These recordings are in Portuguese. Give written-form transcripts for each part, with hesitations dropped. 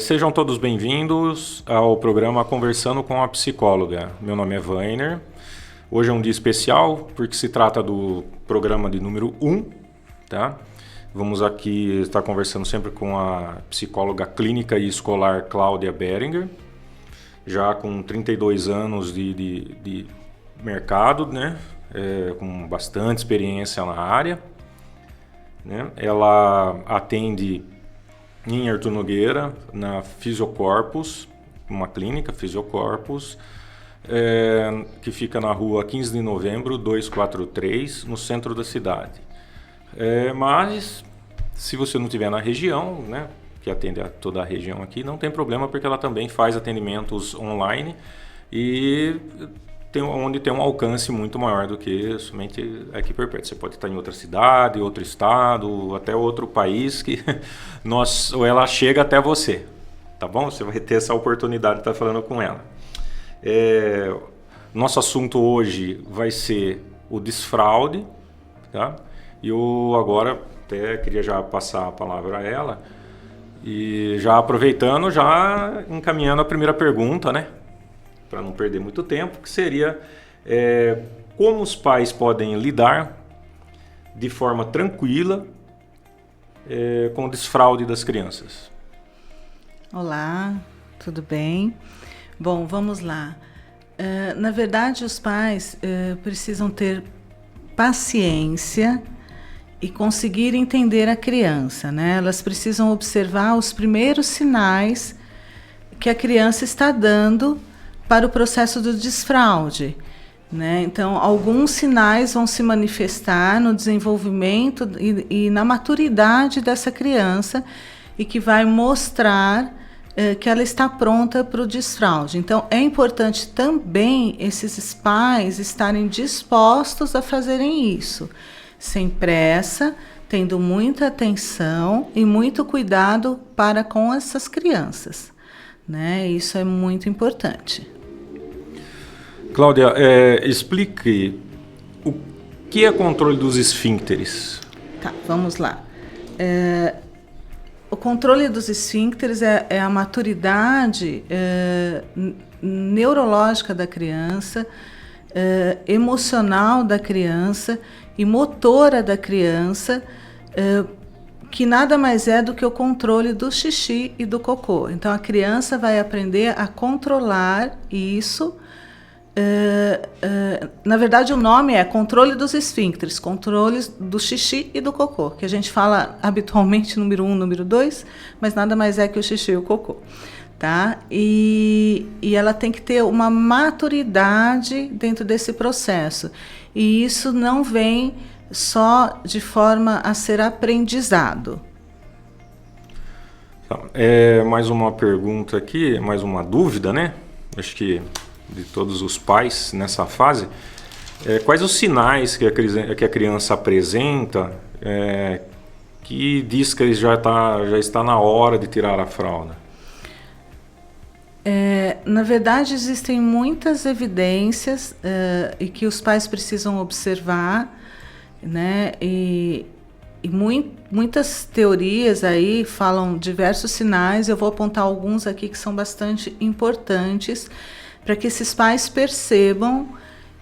Sejam todos bem-vindos ao programa Conversando com a Psicóloga. Meu nome é Vainer. Hoje é um dia especial porque se trata do programa de número 1, tá? Vamos aqui estar conversando sempre com a psicóloga clínica e escolar Cláudia Beringer, já com 32 anos de mercado, né? Com bastante experiência na área, né? Ela atende em Artur Nogueira, na Fisiocorpus, uma clínica Fisiocorpus, que fica na rua 15 de novembro, 243, no centro da cidade. Mas, se você não estiver na região, né, que atende a toda a região aqui, não tem problema, porque ela também faz atendimentos online e onde tem um alcance muito maior do que somente aqui por perto. Você pode estar em outra cidade, outro estado, até outro país que ou ela chega até você, tá bom? Você vai ter essa oportunidade de estar falando com ela. Nosso assunto hoje vai ser o desfraude, tá? E eu agora até queria já passar a palavra a ela e já aproveitando, já encaminhando a primeira pergunta, né? Para não perder muito tempo, que seria como os pais podem lidar de forma tranquila com o desfraude das crianças. Olá, tudo bem? Bom, vamos lá. Na verdade, os pais precisam ter paciência e conseguir entender a criança, né? Elas precisam observar os primeiros sinais que a criança está dando para o processo do desfraude, né? Então, alguns sinais vão se manifestar no desenvolvimento e na maturidade dessa criança e que vai mostrar que ela está pronta para o desfraude. Então, é importante também esses pais estarem dispostos a fazerem isso, sem pressa, tendo muita atenção e muito cuidado para com essas crianças, né? Isso é muito importante. Cláudia, explique o que é controle dos esfíncteres. Tá, vamos lá. O controle dos esfíncteres é a maturidade neurológica da criança, emocional da criança e motora da criança, que nada mais é do que o controle do xixi e do cocô. Então, a criança vai aprender a controlar isso. Na verdade, o nome é controle dos esfíncteres, controle do xixi e do cocô, que a gente fala habitualmente número 1, número 2, mas nada mais é que o xixi e o cocô, tá? E ela tem que ter uma maturidade dentro desse processo, e isso não vem só de forma a ser aprendizado. Mais uma pergunta aqui, mais uma dúvida, né? Acho que de todos os pais nessa fase, quais os sinais que a criança apresenta que diz que já está na hora de tirar a fralda? Na verdade, existem muitas evidências e que os pais precisam observar, né? E muitas teorias aí falam diversos sinais. Eu vou apontar alguns aqui que são bastante importantes para que esses pais percebam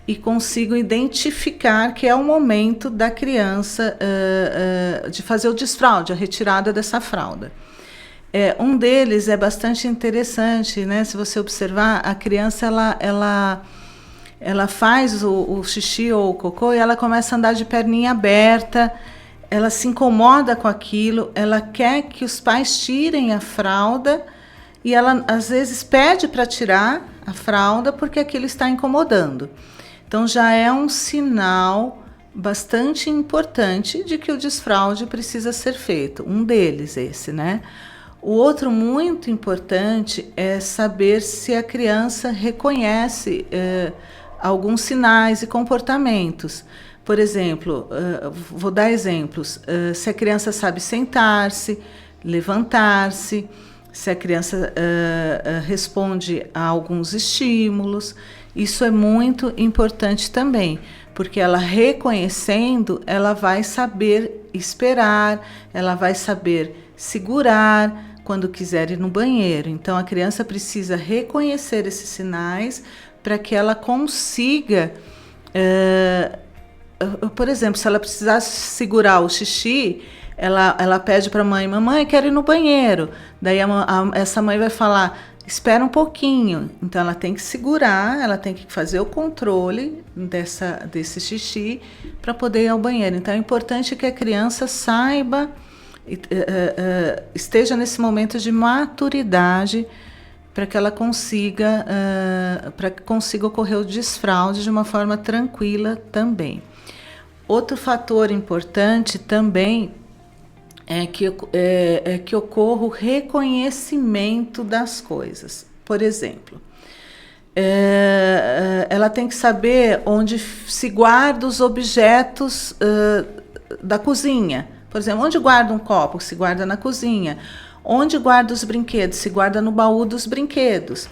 e consigam identificar que é o momento da criança de fazer o desfraude, a retirada dessa fralda. Um deles é bastante interessante, né? Se você observar, a criança ela faz o xixi ou o cocô e ela começa a andar de perninha aberta, ela se incomoda com aquilo, ela quer que os pais tirem a fralda e ela às vezes pede para tirar a fralda porque aquilo está incomodando. Então já é um sinal bastante importante de que o desfraude precisa ser feito. Um deles esse, né? O outro muito importante é saber se a criança reconhece alguns sinais e comportamentos. Por exemplo, vou dar exemplos. Se a criança sabe sentar-se, levantar-se, se a criança responde a alguns estímulos. Isso é muito importante também, porque ela reconhecendo, ela vai saber esperar, ela vai saber segurar, quando quiser ir no banheiro. Então, a criança precisa reconhecer esses sinais para que ela consiga, por exemplo, se ela precisar segurar o xixi, ela pede para a mãe: mamãe, quero ir no banheiro. Daí essa mãe vai falar: espera um pouquinho. Então, ela tem que segurar, ela tem que fazer o controle desse xixi para poder ir ao banheiro. Então, é importante que a criança saiba, esteja nesse momento de maturidade para que ela consiga, ocorrer o desfraude de uma forma tranquila também. Outro fator importante também é que ocorra o reconhecimento das coisas. Por exemplo, ela tem que saber onde se guarda os objetos da cozinha. Por exemplo, onde guarda um copo? Se guarda na cozinha. Onde guarda os brinquedos? Se guarda no baú dos brinquedos.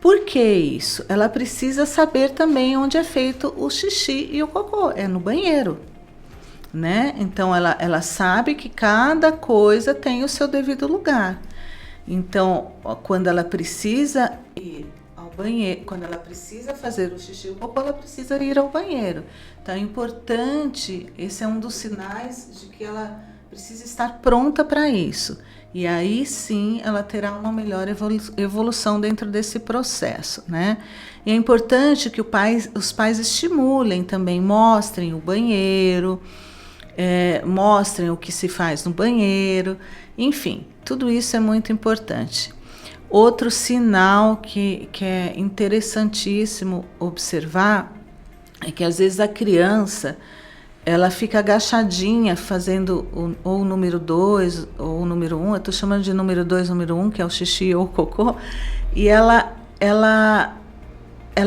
Por que isso? Ela precisa saber também onde é feito o xixi e o cocô. É no banheiro, né? Então, ela sabe que cada coisa tem o seu devido lugar. Então, quando ela precisa ir ao banheiro, quando ela precisa fazer o xixi e o cocô, ela precisa ir ao banheiro. Então, é importante, esse é um dos sinais de que ela precisa estar pronta para isso. E aí sim ela terá uma melhor evolução dentro desse processo, né? E é importante que os pais estimulem também, mostrem o banheiro, mostrem o que se faz no banheiro, enfim, tudo isso é muito importante. Outro sinal que é interessantíssimo observar é que às vezes a criança ela fica agachadinha fazendo ou o número 2 ou o número 1, eu estou chamando de número 2, número 1, que é o xixi ou o cocô, e ela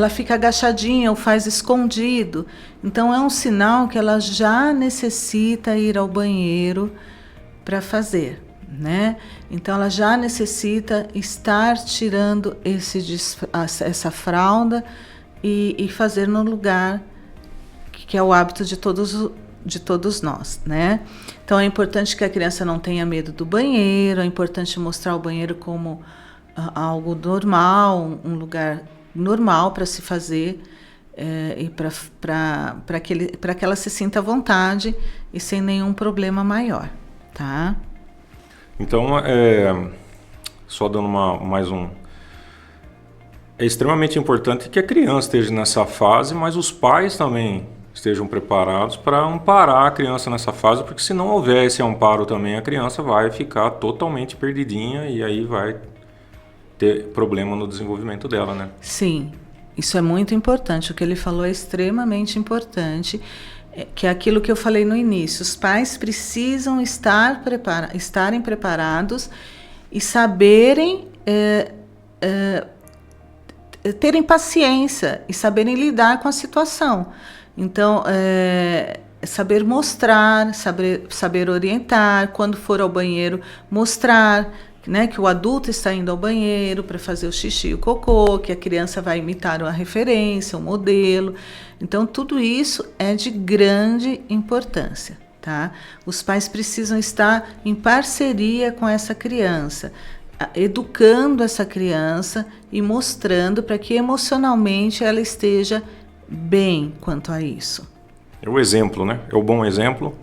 fica agachadinha ou faz escondido. Então é um sinal que ela já necessita ir ao banheiro para fazer, né? Então ela já necessita estar tirando essa fralda e fazer no lugar que é o hábito de todos nós, né? Então é importante que a criança não tenha medo do banheiro, é importante mostrar o banheiro como algo normal, um lugar normal para se fazer, e para que ela se sinta à vontade e sem nenhum problema maior, tá? Então, só dando é extremamente importante que a criança esteja nessa fase, mas os pais também estejam preparados para amparar a criança nessa fase, porque se não houver esse amparo também, a criança vai ficar totalmente perdidinha e aí vai ter problema no desenvolvimento dela, né? Sim, isso é muito importante. O que ele falou é extremamente importante, que é aquilo que eu falei no início. Os pais precisam estarem preparados e saberem terem paciência e saberem lidar com a situação. Então, saber mostrar, saber orientar, quando for ao banheiro, mostrar, né, que o adulto está indo ao banheiro para fazer o xixi e o cocô, que a criança vai imitar uma referência, um modelo. Então, tudo isso é de grande importância, tá? Os pais precisam estar em parceria com essa criança, educando essa criança e mostrando para que emocionalmente ela esteja bem quanto a isso. É o exemplo, né? É o bom exemplo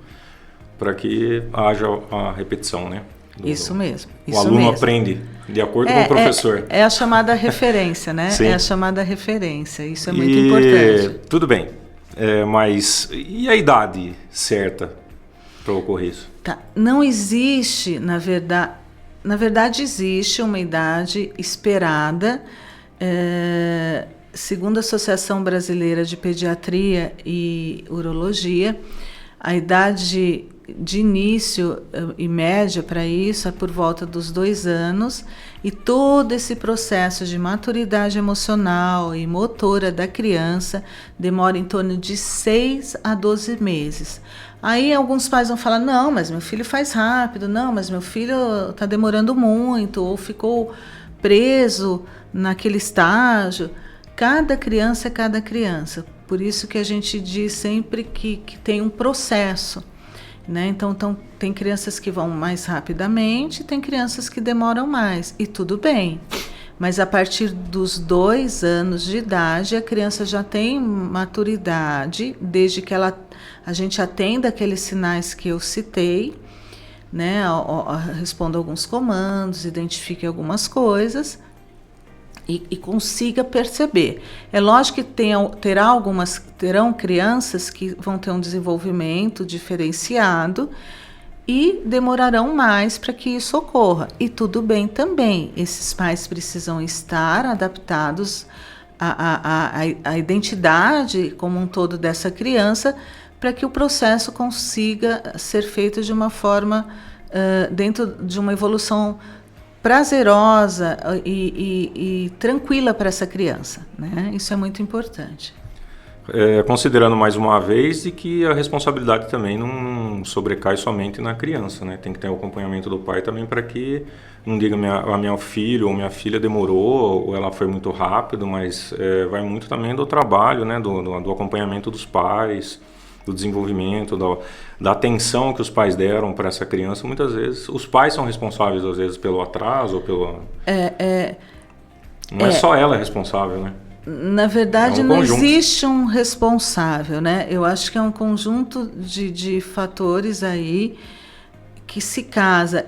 para que haja a repetição, né? Isso mesmo. O aluno aprende de acordo com o professor. É a chamada referência, né? Sim. É a chamada referência. Isso é muito importante. Tudo bem. Mas e a idade certa para ocorrer isso? Tá. Não existe, na verdade existe uma idade esperada, segundo a Associação Brasileira de Pediatria e Urologia, a idade de início e média para isso é por volta dos 2 anos, e todo esse processo de maturidade emocional e motora da criança demora em torno de 6 a 12 meses. Aí alguns pais vão falar: não, mas meu filho faz rápido, não, mas meu filho está demorando muito, ou ficou preso naquele estágio. Cada criança é cada criança. Por isso que a gente diz sempre que tem um processo. né? Então tem crianças que vão mais rapidamente, tem crianças que demoram mais, e tudo bem. Mas a partir dos 2 anos de idade, a criança já tem maturidade, desde que a gente atenda aqueles sinais que eu citei, né? Responda alguns comandos, identifique algumas coisas e consiga perceber. É lógico que terão crianças que vão ter um desenvolvimento diferenciado e demorarão mais para que isso ocorra. E tudo bem também. Esses pais precisam estar adaptados à identidade como um todo dessa criança, para que o processo consiga ser feito de uma forma dentro de uma evolução prazerosa e tranquila para essa criança, né? Isso é muito importante. Considerando mais uma vez de que a responsabilidade também não sobrecai somente na criança, né? Tem que ter o acompanhamento do pai também, para que não diga a minha filha ou minha filha demorou ou ela foi muito rápido, mas vai muito também do trabalho, né? Do acompanhamento dos pais, do desenvolvimento, da atenção que os pais deram para essa criança. Muitas vezes os pais são responsáveis, às vezes, pelo atraso ou pelo... Não é só ela responsável, né? Na verdade, não existe um responsável, né? Eu acho que é um conjunto de fatores aí que se casa.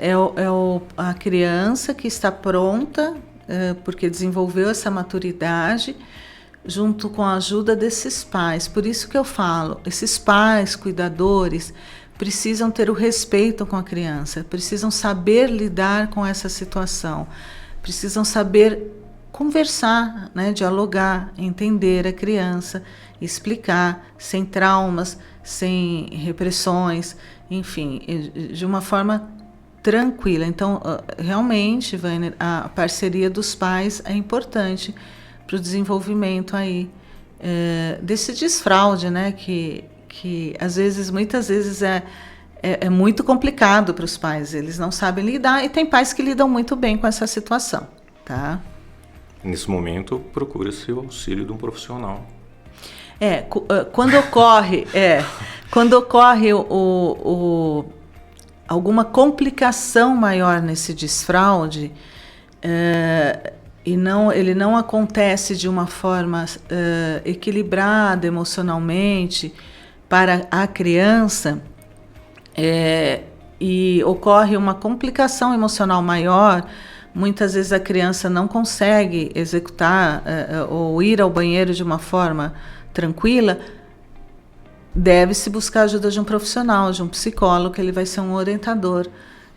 A criança que está pronta, porque desenvolveu essa maturidade, junto com a ajuda desses pais. Por isso que eu falo, esses pais, cuidadores, precisam ter o respeito com a criança, precisam saber lidar com essa situação, precisam saber conversar, né, dialogar, entender a criança, explicar, sem traumas, sem repressões, enfim, de uma forma tranquila. Então, realmente, Vainer, a parceria dos pais é importante para o desenvolvimento aí desse desfraude, né, que muitas vezes é muito complicado para os pais, eles não sabem lidar, e tem pais que lidam muito bem com essa situação, tá? Nesse momento, procura-se o auxílio de um profissional. Quando ocorre alguma complicação maior nesse desfraude, ele não acontece de uma forma equilibrada emocionalmente para a criança, e ocorre uma complicação emocional maior, muitas vezes a criança não consegue executar ou ir ao banheiro de uma forma tranquila, deve-se buscar a ajuda de um profissional, de um psicólogo, que ele vai ser um orientador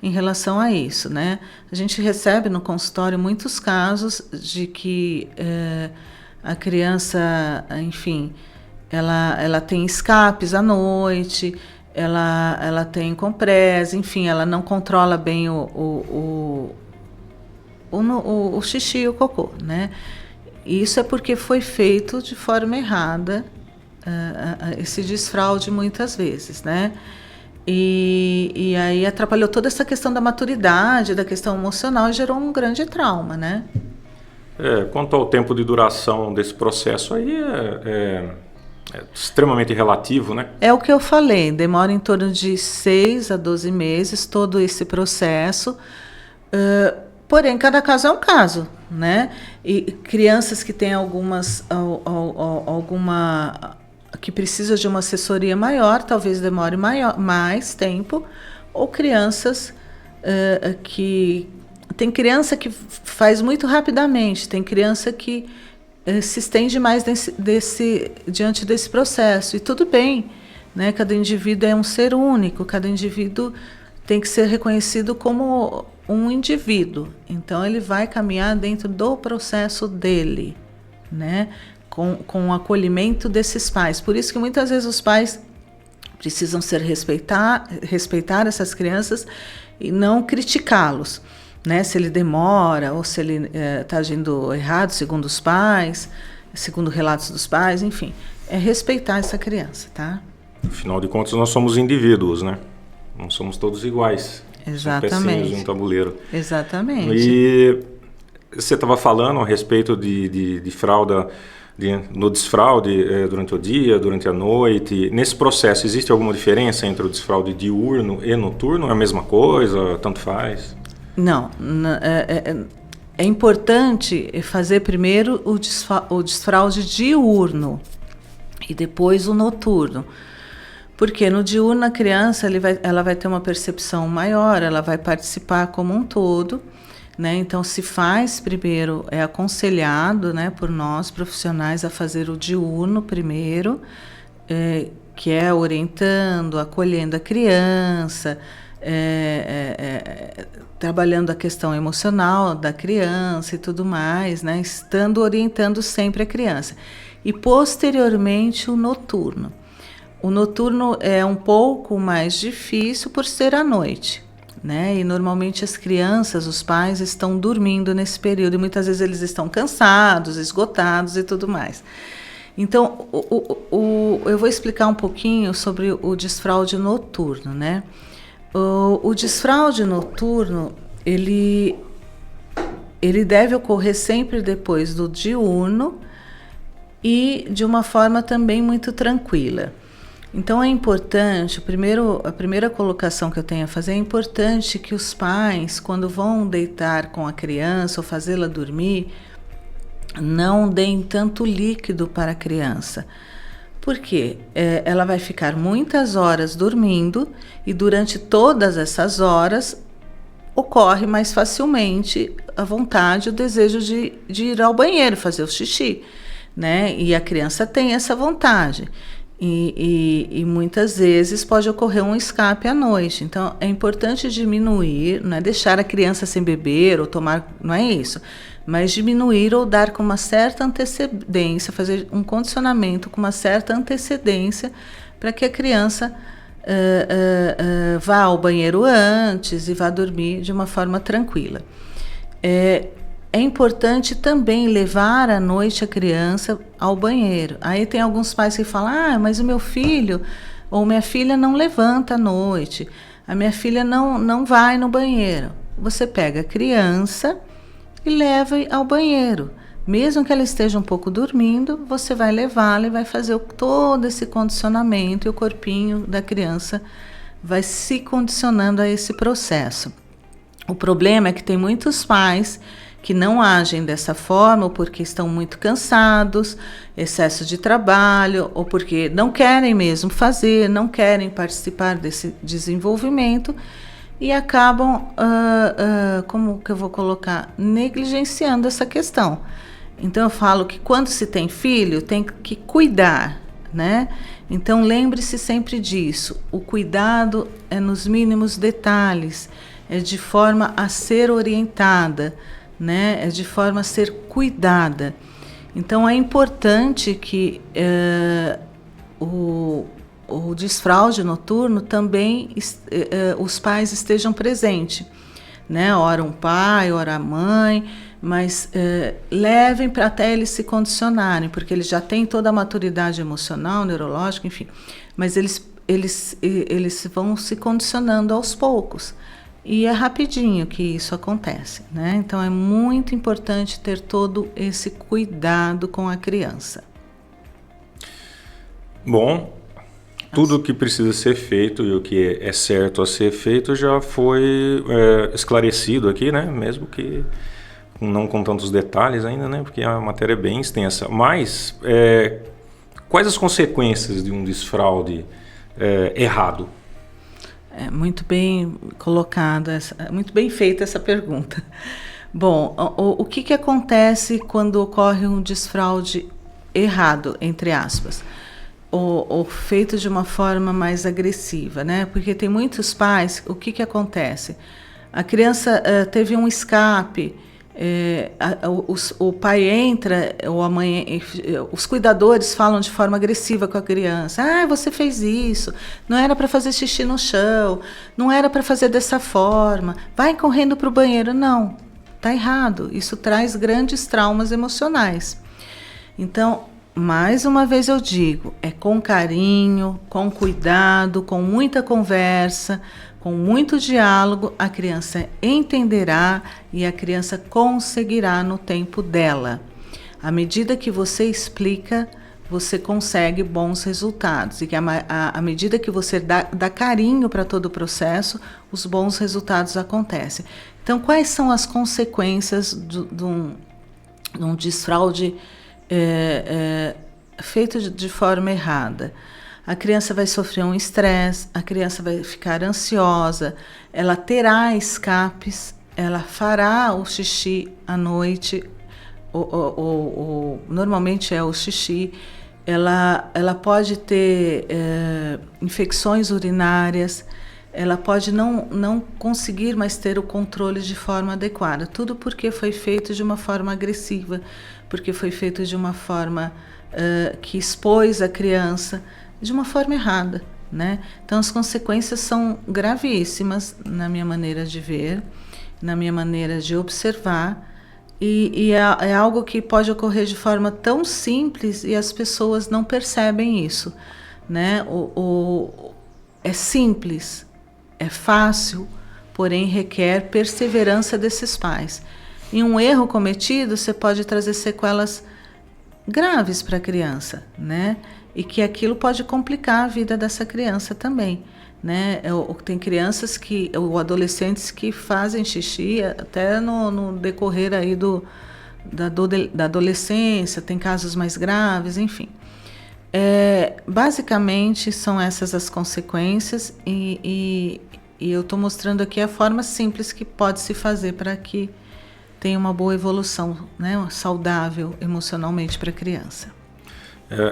em relação a isso, né? A gente recebe no consultório muitos casos de que a criança, enfim, ela tem escapes à noite, ela tem compressa, enfim, ela não controla bem o xixi e o cocô, né? Isso é porque foi feito de forma errada, esse desfraude muitas vezes, né? E aí atrapalhou toda essa questão da maturidade, da questão emocional, e gerou um grande trauma, né? Quanto ao tempo de duração desse processo aí, é extremamente relativo, né? É o que eu falei, demora em torno de 6 a 12 meses todo esse processo, porém, cada caso é um caso, né? E crianças que têm alguma que precisa de uma assessoria maior, talvez demore mais tempo, ou crianças que... Tem criança que faz muito rapidamente, tem criança que se estende mais diante desse processo, e tudo bem, né? Cada indivíduo é um ser único, cada indivíduo tem que ser reconhecido como um indivíduo, então ele vai caminhar dentro do processo dele, né? Com o acolhimento desses pais. Por isso que muitas vezes os pais precisam respeitar essas crianças e não criticá-los, né? Se ele demora ou se ele está agindo errado, segundo os pais, segundo relatos dos pais, enfim, é respeitar essa criança, tá? Afinal de contas, nós somos indivíduos, né? Não somos todos iguais. Exatamente. São pecinhas de um tabuleiro. Exatamente. E você estava falando a respeito de fralda no desfraude durante o dia, durante a noite. Nesse processo, existe alguma diferença entre o desfraude diurno e noturno? É a mesma coisa? Tanto faz? Não. É importante fazer primeiro o desfraude diurno e depois o noturno. Porque no diurno a criança ela vai ter uma percepção maior, ela vai participar como um todo, né? Então se faz primeiro, é aconselhado, né, por nós profissionais a fazer o diurno primeiro, que é orientando, acolhendo a criança, trabalhando a questão emocional da criança e tudo mais, né? Orientando sempre a criança. E posteriormente o noturno. O noturno é um pouco mais difícil por ser à noite, né? E normalmente as crianças, os pais estão dormindo nesse período e muitas vezes eles estão cansados, esgotados e tudo mais. Então, eu vou explicar um pouquinho sobre o desfraude noturno, né? O desfraude noturno, ele deve ocorrer sempre depois do diurno e de uma forma também muito tranquila. Então é importante, a primeira colocação que eu tenho a fazer, é importante que os pais, quando vão deitar com a criança ou fazê-la dormir, não deem tanto líquido para a criança. Por quê? Ela vai ficar muitas horas dormindo e durante todas essas horas ocorre mais facilmente a vontade, o desejo de ir ao banheiro, fazer o xixi, né? E a criança tem essa vontade. E muitas vezes pode ocorrer um escape à noite. Então, é importante diminuir, não é deixar a criança sem beber ou tomar, não é isso, mas diminuir ou dar com uma certa antecedência, fazer um condicionamento com uma certa antecedência para que a criança vá ao banheiro antes e vá dormir de uma forma tranquila. É importante também levar à noite a criança ao banheiro. Aí tem alguns pais que falam, mas o meu filho ou minha filha não levanta à noite, a minha filha não vai no banheiro. Você pega a criança e leva ao banheiro. Mesmo que ela esteja um pouco dormindo, você vai levá-la e vai fazer todo esse condicionamento e o corpinho da criança vai se condicionando a esse processo. O problema é que tem muitos pais que não agem dessa forma, ou porque estão muito cansados, excesso de trabalho, ou porque não querem mesmo fazer, não querem participar desse desenvolvimento e acabam, como que eu vou colocar, negligenciando essa questão. Então eu falo que quando se tem filho, tem que cuidar, né? Então lembre-se sempre disso, o cuidado é nos mínimos detalhes, é de forma a ser orientada, né? É de forma a ser cuidada. Então é importante que o desfraude noturno também os pais estejam presentes, né? Ora um pai, ora a mãe, mas levem para até eles se condicionarem, porque eles já têm toda a maturidade emocional, neurológica, enfim, mas eles vão se condicionando aos poucos. E é rapidinho que isso acontece, né? Então é muito importante ter todo esse cuidado com a criança. Bom, tudo o que precisa ser feito e o que é certo a ser feito já foi esclarecido aqui, né? Mesmo que não com tantos detalhes ainda, né? Porque a matéria é bem extensa. Mas quais as consequências de um desfraude errado? Muito bem colocada, muito bem feita essa pergunta. Bom, o que acontece quando ocorre um desfraude errado, entre aspas? Ou feito de uma forma mais agressiva, né? Porque tem muitos pais, o que acontece? A criança teve um escape, o pai entra, ou a mãe, os cuidadores falam de forma agressiva com a criança. Você fez isso, não era para fazer xixi no chão, não era para fazer dessa forma, vai correndo para o banheiro. Não, está errado, isso traz grandes traumas emocionais. Então, mais uma vez eu digo, é com carinho, com cuidado, com muita conversa, com muito diálogo, a criança entenderá e a criança conseguirá no tempo dela. À medida que você explica, você consegue bons resultados. E que à medida que você dá carinho para todo o processo, os bons resultados acontecem. Então, quais são as consequências de um desfraude feito de forma errada? A criança vai sofrer um estresse, a criança vai ficar ansiosa, ela terá escapes, ela fará o xixi à noite, normalmente é o xixi, ela pode ter infecções urinárias, ela pode não conseguir mais ter o controle de forma adequada. Tudo porque foi feito de uma forma agressiva, porque foi feito de uma forma que expôs a criança de uma forma errada, né? Então as consequências são gravíssimas na minha maneira de ver, na minha maneira de observar, e é algo que pode ocorrer de forma tão simples e as pessoas não percebem isso, né? É simples, é fácil, porém requer perseverança desses pais. Em um erro cometido, você pode trazer sequelas graves para a criança, né? E que aquilo pode complicar a vida dessa criança também, né? Tem crianças ou adolescentes que fazem xixi até no decorrer aí da adolescência, tem casos mais graves, enfim. Basicamente são essas as consequências e eu estou mostrando aqui a forma simples que pode se fazer para que tenha uma boa evolução, né? Saudável emocionalmente para a criança.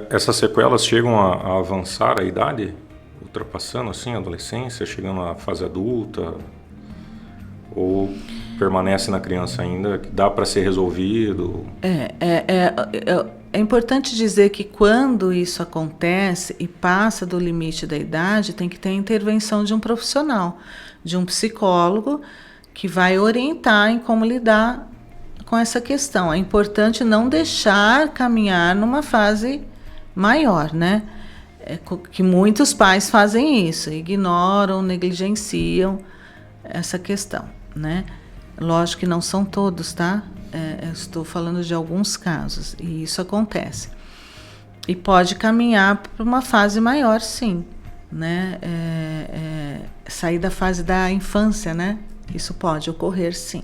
Essas sequelas chegam a avançar a idade? Ultrapassando assim a adolescência, chegando à fase adulta? Ou permanece na criança ainda? Dá para ser resolvido? É importante dizer que quando isso acontece e passa do limite da idade, tem que ter a intervenção de um profissional, de um psicólogo, que vai orientar em como lidar com essa questão. É importante não deixar caminhar numa fase maior, né? Que muitos pais fazem isso, ignoram, negligenciam essa questão, né? Lógico que não são todos, tá? Eu estou falando de alguns casos, e isso acontece. E pode caminhar para uma fase maior, sim, né? Sair da fase da infância, né? Isso pode ocorrer, sim.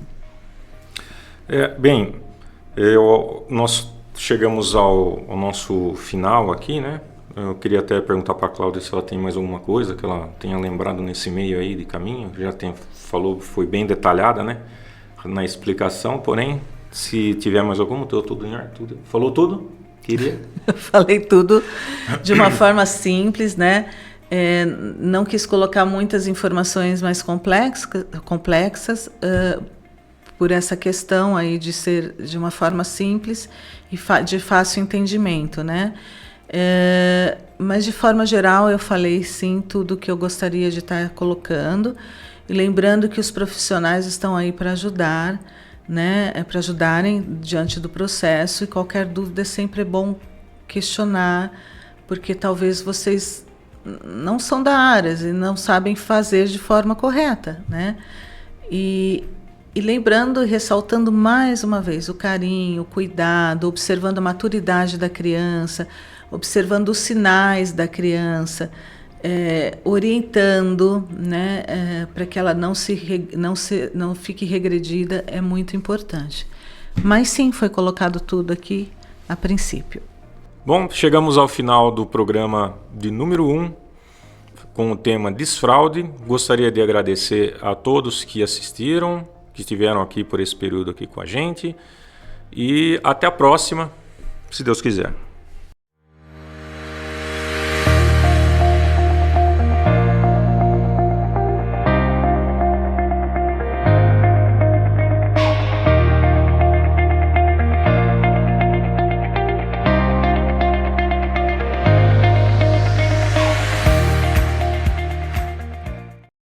Nós chegamos ao nosso final aqui, né? Eu queria até perguntar para a Cláudia se ela tem mais alguma coisa que ela tenha lembrado nesse meio aí de caminho. Falou, foi bem detalhada, né? Na explicação, porém, se tiver mais alguma, deu tudo em ar, tudo. Falou tudo? Queria? Eu falei tudo de uma forma simples, né? Não quis colocar muitas informações mais complexas, por essa questão aí de ser de uma forma simples e de fácil entendimento, né? Mas de forma geral eu falei sim tudo que eu gostaria de estar colocando, e lembrando que os profissionais estão aí para ajudar, né? Para ajudarem diante do processo, e qualquer dúvida sempre é bom questionar, porque talvez vocês não são da área e não sabem fazer de forma correta, né? E lembrando e ressaltando mais uma vez o carinho, o cuidado, observando a maturidade da criança, observando os sinais da criança, orientando, né, para que ela não fique regredida, é muito importante. Mas sim, foi colocado tudo aqui a princípio. Bom, chegamos ao final do programa de número 1, com o tema desfraude. Gostaria de agradecer a todos que assistiram, que estiveram aqui por esse período aqui com a gente, e até a próxima, se Deus quiser.